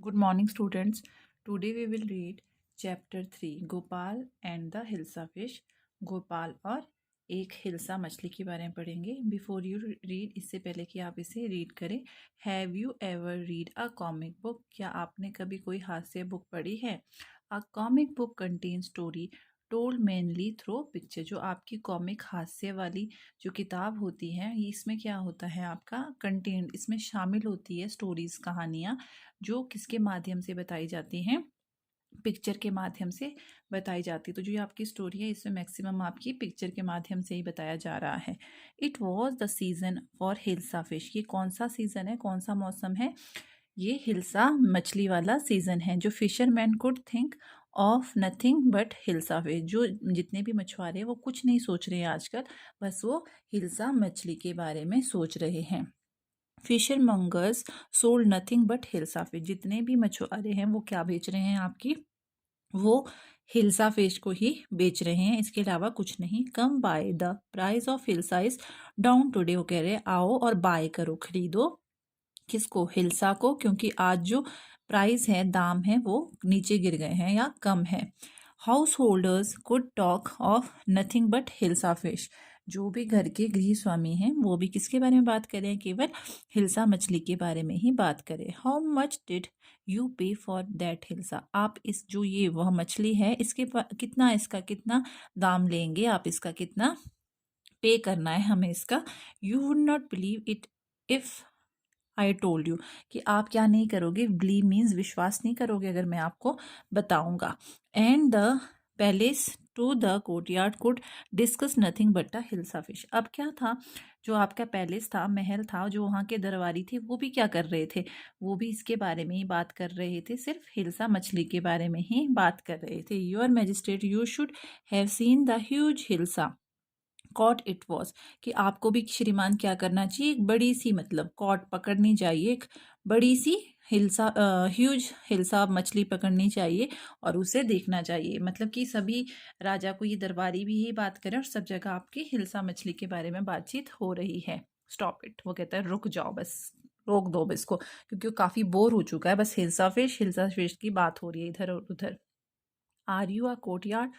Good morning, students. Today we will read chapter 3 Gopal and the Hilsa fish. Gopal और एक हिल्सा मछली के बारे में पढ़ेंगे. बिफोर यू रीड, इससे पहले कि आप इसे रीड करें, have you ever read a comic book? क्या आपने कभी कोई हास्य बुक पढ़ी है? A comic book contain story told mainly through picture. जो आपकी कॉमिक हास्य वाली जो किताब होती है, इसमें क्या होता है, आपका कंटेंट इसमें शामिल होती है स्टोरीज, कहानियाँ जो किसके माध्यम से बताई जाती हैं, पिक्चर के माध्यम से बताई जाती है. तो जो ये आपकी स्टोरी है, इसमें मैक्सिमम आपकी पिक्चर के माध्यम से ही बताया जा रहा है. It was the season for hilsa fish. ये कौन सा सीजन है, कौन सा मौसम है? ये हिल्सा मछली वाला सीजन है. जो fisherman could think of nothing but hilsa fish. जो जितने भी मछुआरे हैं वो कुछ नहीं सोच रहे हैं आजकल, बस वो हिल्सा मछली के बारे में सोच रहे हैं. Fishmongers sold nothing but hilsa fish. जितने भी मछुआरे हैं वो क्या बेच रहे हैं आपकी, वो हिल्सा फिश को ही बेच रहे हैं, इसके अलावा कुछ नहीं. Come by the price of hilsa is down today. वो कह रहे हैं आओ और बाय करो, खरीदो. किसको? हिल्सा को, क्योंकि आज जो प्राइस है, दाम है, वो नीचे गिर गए हैं या कम है. House holders could talk of nothing but hilsa fish. जो भी घर के गृह स्वामी हैं वो भी किसके बारे में बात करें? केवल हिल्सा मछली के बारे में ही बात करें. हाउ मच डिड यू पे फॉर दैट हिल्सा. आप इस जो ये वह मछली है, इसके कितना, इसका कितना दाम लेंगे आप, इसका कितना पे करना है हमें इसका. You would not believe it if I told you. कि आप क्या नहीं करोगे, बिलीव मीन्स विश्वास नहीं करोगे अगर मैं आपको बताऊंगा. And the palace to the courtyard could discuss nothing but a hilsa fish. अब क्या था, जो आपका पैलेस था, महल था, जो वहाँ के दरबारी थे, वो भी क्या कर रहे थे, वो भी इसके बारे में ही बात कर रहे थे, सिर्फ हिल्सा मछली के बारे में ही बात कर रहे थे. Your magistrate you should have seen the huge hilsa caught it was. कि आपको भी श्रीमान क्या करना चाहिए, एक बड़ी सी, मतलब कॉट पकड़नी चाहिए, एक बड़ी सी हिल्सा, ह्यूज हिल्सा मछली पकड़नी चाहिए और उसे देखना चाहिए. मतलब कि सभी राजा को, ये दरबारी भी यही बात करें और सब जगह आपकी हिल्सा मछली के बारे में बातचीत हो रही है. Stop it. वो कहता है रुक जाओ, बस रोक दो इसको, क्योंकि वो काफी बोर हो चुका है, बस हिल्सा फिश की बात हो रही है इधर और उधर. आर यू अ कोर्टयार्ड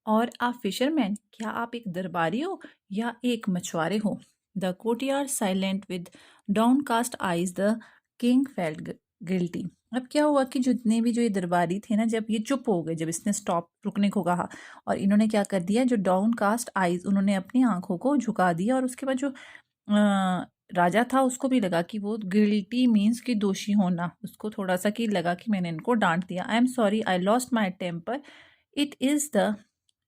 और आ फिशरमैन. क्या आप एक दरबारी हो या एक मछुआरे हो? The courtyard silent with downcast eyes. The king felt guilty. अब क्या हुआ कि जितने भी जो ये दरबारी थे ना, जब ये चुप हो गए, जब इसने स्टॉप, रुकने को कहा, और इन्होंने क्या कर दिया, जो डाउनकास्ट आईज, उन्होंने अपनी आंखों को झुका दिया. और उसके बाद जो राजा था, उसको भी लगा कि वो गिल्टी मीन्स कि दोषी होना, उसको थोड़ा सा कि लगा कि मैंने इनको डांट दिया. I am sorry, I lost my temper. It is the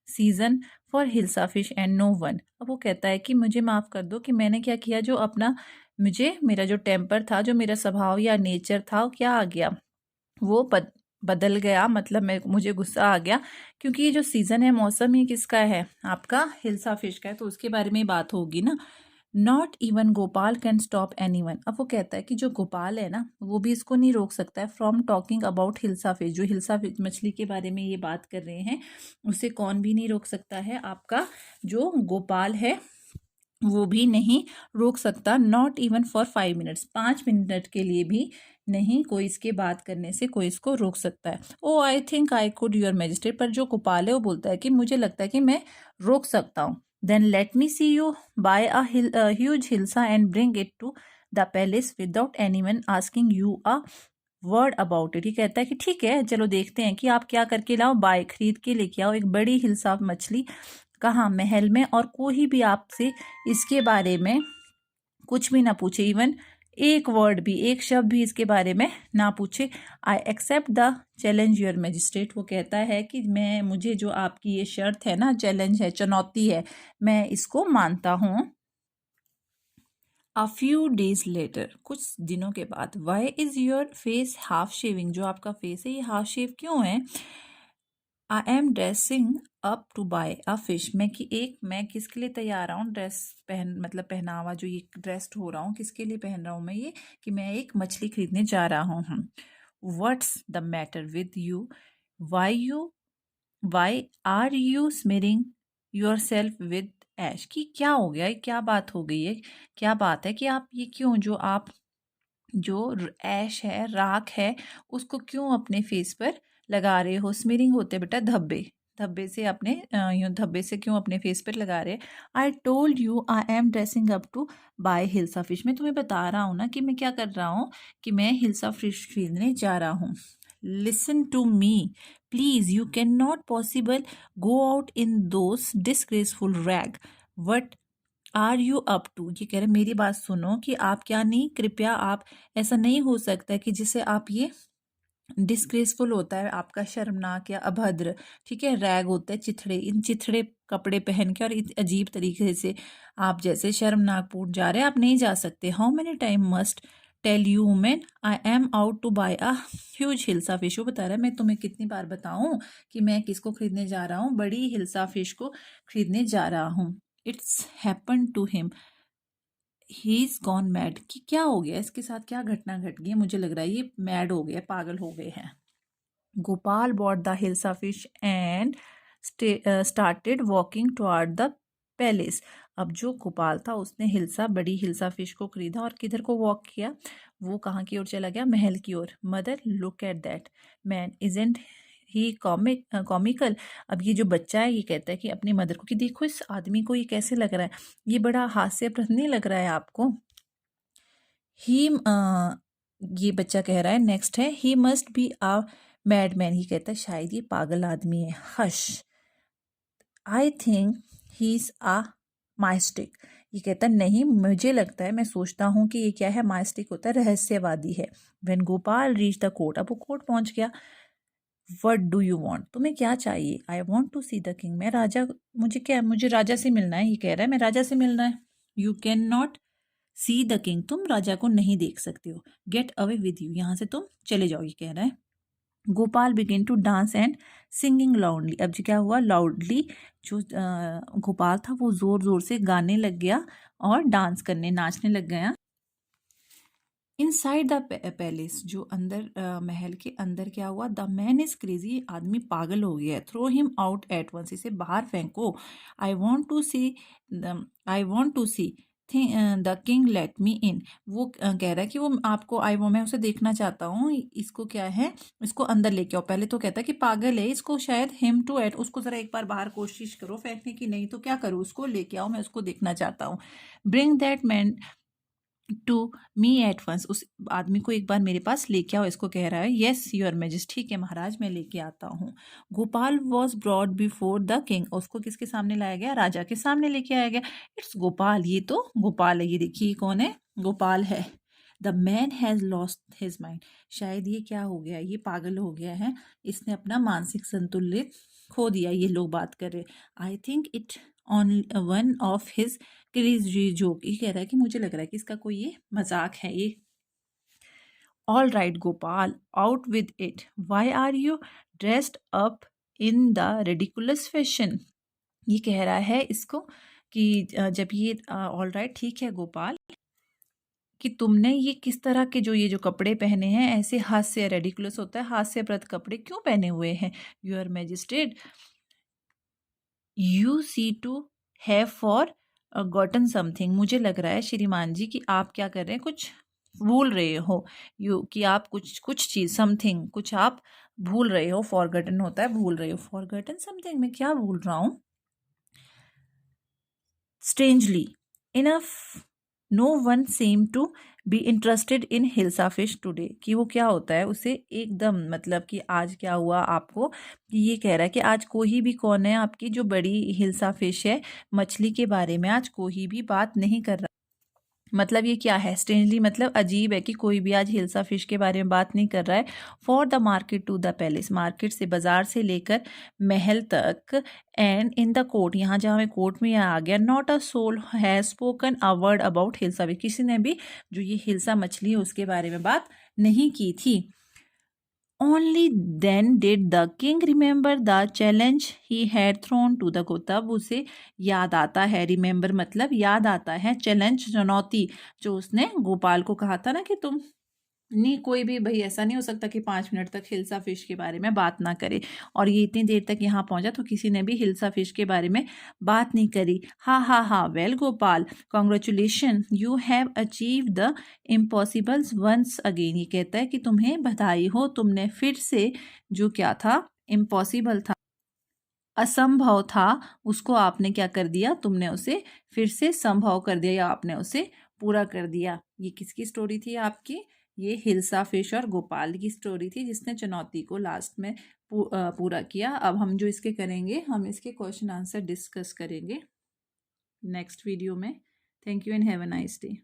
season for hilsa fish and no one. अब वो कहता है कि मुझे माफ़ कर दो कि मैंने क्या किया, जो अपना, मुझे मेरा जो टेम्पर था, जो मेरा स्वभाव या नेचर था, वो क्या आ गया, वो बदल गया. मतलब मुझे गुस्सा आ गया, क्योंकि ये जो सीज़न है, मौसम, ये किसका है, आपका हिल्सा फिश का है, तो उसके बारे में ही बात होगी ना. Not even Gopal can stop any one. अब वो कहता है कि जो गोपाल है ना, वो भी इसको नहीं रोक सकता है from talking about hilsa fish. जो हिल्सा फिश मछली के बारे में ये बात कर रहे हैं, उसे कौन भी नहीं रोक सकता है, आपका जो गोपाल है वो भी नहीं रोक सकता. Not even for 5 minutes. 5 minute के लिए भी नहीं कोई इसके बात करने से कोई इसको रोक सकता है. Oh I think I could your magistrate. पर जो गोपाल है वो बोलता है कि मुझे लगता है कि मैं रोक सकता हूँ. Then let me see you buy a huge hilsa and bring it to the palace without anyone asking you a word about it. ये कहता है कि ठीक है, चलो देखते हैं कि आप क्या करके लाओ, बाय, खरीद के लेके आओ एक बड़ी हिल्सा मछली. कहाँ? महल में. और कोई भी आपसे इसके बारे में कुछ भी ना पूछे, इवन एक वर्ड भी, एक शब्द भी इसके बारे में ना पूछे. I accept the challenge your magistrate. वो कहता है कि मुझे जो आपकी ये शर्त है ना, चैलेंज है, चुनौती है, मैं इसको मानता हूँ. A few days later. कुछ दिनों के बाद. Why is your face half shaving. जो आपका फेस है ये हाफ शेव क्यों है? I am dressing up to buy a fish. मैं किसके लिए तैयार हूँ, ड्रेस पहन, मतलब पहनावा, जो ये ड्रेस्ड हो रहा हूँ, किसके लिए पहन रहा हूँ मैं ये, कि मैं एक मछली खरीदने जा रहा हूँ. What's the matter with you? Why are you smearing yourself with ash. की क्या हो गया, क्या बात हो गई है, क्या बात है कि आप ये क्यों, जो आप जो ऐश है, राख है, उसको क्यों अपने फेस पर लगा रहे हो? स्मीरिंग होते बेटा धब्बे, धब्बे से अपने यूँ धब्बे से क्यों अपने फेस पर लगा रहे? I told you I am dressing up to buy hilsa fish. मैं तुम्हें बता रहा हूँ ना कि मैं क्या कर रहा हूँ, कि मैं हिल्सा फिश खरीदने जा रहा हूँ। Listen to me please, you can not possible go out in those disgraceful rag. What are you up to? ये कह रहे मेरी बात सुनो कि आप क्या नहीं, कृपया आप, ऐसा नहीं हो सकता है कि जिसे आप ये डिस्ग्रेसफुल होता है आपका शर्मनाक या अभद्र, ठीक है, रैग होता है चिथड़े, इन चिथड़े कपड़े पहन के और अजीब तरीके से आप जैसे शर्मनाक पूर्ण जा रहे हैं, आप नहीं जा सकते। How many time must tell you women I am out to buy a huge hilsa fish. वो बता रहा है मैं तुम्हें कितनी बार बताऊं कि मैं किसको खरीदने जा रहा हूँ, बड़ी हिल्सा फिश को खरीदने जा रहा हूँ। It's happen to him, he is gone mad. कि क्या हो गया, इसके साथ क्या घटना घट गई? मुझे लग रहा है ये मैड हो गए, पागल हो गए हैं। Gopal bought the hilsa fish and started walking toward the palace. अब जो गोपाल था उसने हिल्सा, बड़ी हिल्सा फिश को खरीदा और किधर को वॉक किया? वो कहाँ की ओर चला गया? महल की ओर। Mother look at that man, isn't he comical. अब ये जो बच्चा है ये कहता है कि अपनी मदर को कि देखो इस आदमी को ये कैसे लग रहा है, ये बड़ा हास्यप्रद नहीं लग रहा है आपको? ही ये बच्चा कह रहा है, नेक्स्ट है, he must be a madman. ही कहता है शायद ये पागल आदमी है। Hush, I think he is a mystic. ये कहता है नहीं, मुझे लगता है, मैं सोचता हूँ कि ये क्या है? माइस्टिक होता है रहस्यवादी है। When Gopal reach the court, अब वो कोर्ट पहुंच गया। What do you want? तुम्हें क्या चाहिए? I want to see the king, मैं राजा, मुझे क्या, मुझे राजा से मिलना है। ये कह रहा है मैं राजा से मिलना है। You can not C the king, तुम राजा को नहीं देख सकते हो। गेट अवे विद यू, यहाँ से तुम चले जाओ, ये कह रहा है। Gopal begin to dance and singing loudly. अब जी क्या हुआ? लाउडली जो गोपाल था वो जोर जोर से गाने लग गया और डांस करने, नाचने लग गया। इनसाइड द पैलेस, जो अंदर महल के अंदर क्या हुआ? द मैन इज क्रेजी, आदमी पागल हो गया है। Throw him out at once, इसे बाहर फेंको। I want to see I want to see the king let me in. वो कह रहा है कि वो आपको, आई वो मैं उसे देखना चाहता हूँ, इसको क्या है, इसको अंदर लेके आओ। पहले तो कहता है कि पागल है, इसको शायद हिम टू एट, उसको जरा एक बार बाहर कोशिश करो फेंकने की, नहीं तो क्या करूँ, उसको लेके आओ, मैं उसको देखना चाहता हूँ। Bring that man to me at once, उस आदमी को एक बार मेरे पास लेके आओ, इसको कह रहा है। येस योर मैजेस्टी, ठीक है महाराज मैं लेके आता हूँ। Gopal was broad before the king, उसको किसके सामने लाया गया? राजा के सामने लेके आया गया। इट्स गोपाल, ये तो गोपाल है, ये देखिए कौन है? गोपाल है। The man has lost his mind, शायद ये क्या हो गया, ये पागल हो गया है, इसने अपना मानसिक संतुलित खो दिया, ये लोग बात कर रहे। I think it on one of his crazy joke, ये कह रहा है कि मुझे लग रहा है कि इसका कोई ये मजाक है ये। All right Gopal, out with it, why are you dressed up in the ridiculous fashion. ये कह रहा है इसको कि जब ये ऑल राइट ठीक है गोपाल, कि तुमने ये किस तरह के जो ये जो कपड़े पहने हैं, ऐसे हास्य, रेडिकुलस होता है हास्यप्रद कपड़े क्यों पहने हुए हैं? Your magistrate you see to have forgotten something, मुझे लग रहा है श्रीमान जी कि आप क्या कर रहे हैं, कुछ भूल रहे हो। यू कि आप कुछ कुछ चीज़, समथिंग, कुछ आप भूल रहे हो। फॉरगटन होता है भूल रहे हो, फॉरगटन समथिंग, मैं क्या भूल रहा हूँ? Strangely enough no one seems to be interested in hilsa fish today, कि वो क्या होता है उसे एकदम, मतलब कि आज क्या हुआ आपको, कि ये कह रहा है कि आज कोई भी, कौन है आपकी जो बड़ी हिल्सा फिश है, मछली के बारे में आज कोई भी बात नहीं कर रहा। मतलब ये क्या है? स्ट्रेंजली मतलब अजीब है कि कोई भी आज हिल्सा फिश के बारे में बात नहीं कर रहा है। For the market to the palace, market से, बाजार से लेकर महल तक, एंड इन द कोर्ट, यहाँ जहाँ मैं कोर्ट में यहाँ आ गया, not a soul has spoken a word about hilsa fish, किसी ने भी जो ये हिल्सा मछली है उसके बारे में बात नहीं की थी। Only then did the king remember the challenge he had thrown to the को, तब उसे याद आता है, रिमेंबर मतलब याद आता है, चैलेंज चुनौती, जो उसने गोपाल को कहा था ना कि तुम नहीं, कोई भी भाई ऐसा नहीं हो सकता कि 5 मिनट तक हिल्सा फिश के बारे में बात ना करे। और ये इतनी देर तक यहाँ पहुंचा तो किसी ने भी हिल्सा फिश के बारे में बात नहीं करी। हा हा हा, well Gopal, congratulation, you have achieve the impossibles once again. ये कहता है कि तुम्हें बधाई हो, तुमने फिर से जो क्या था, इम्पॉसिबल था, असंभव था, उसको आपने क्या कर दिया, तुमने उसे फिर से संभव कर दिया या आपने उसे पूरा कर दिया। ये किसकी स्टोरी थी आपकी? ये हिल्सा फिश और गोपाल की स्टोरी थी, जिसने चुनौती को लास्ट में पूरा किया। अब हम जो इसके करेंगे, हम इसके क्वेश्चन आंसर डिस्कस करेंगे नेक्स्ट वीडियो में। Thank you and have a nice day.